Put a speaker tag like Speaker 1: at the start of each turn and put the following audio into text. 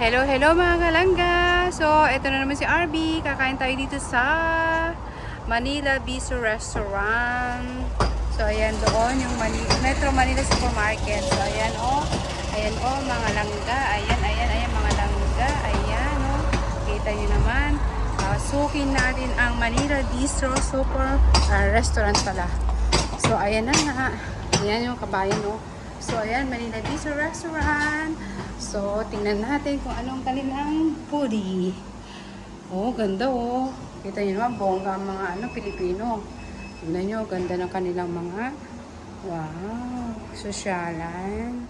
Speaker 1: Hello, hello mga kalangga! So, ito na naman si RB. Kakain tayo dito sa Manila Bistro Restaurant. So, ayan doon yung Metro Manila Supermarket. So, ayan oh. Ayan oh, mga langga. Ayan mga langga. Ayan oh. Kita nyo naman. Sukin natin ang Manila Bistro Restaurant pala. So, ayan na nga. Ayan yung kabayan oh. So, ayan, Manila Bistro Restaurant. So, tingnan natin kung anong kanilang foodie. Oh, ganda oh. Kita nyo naman, bongga ang mga Pilipino. Tingnan nyo, ganda ng kanilang mga, wow, sosyalan.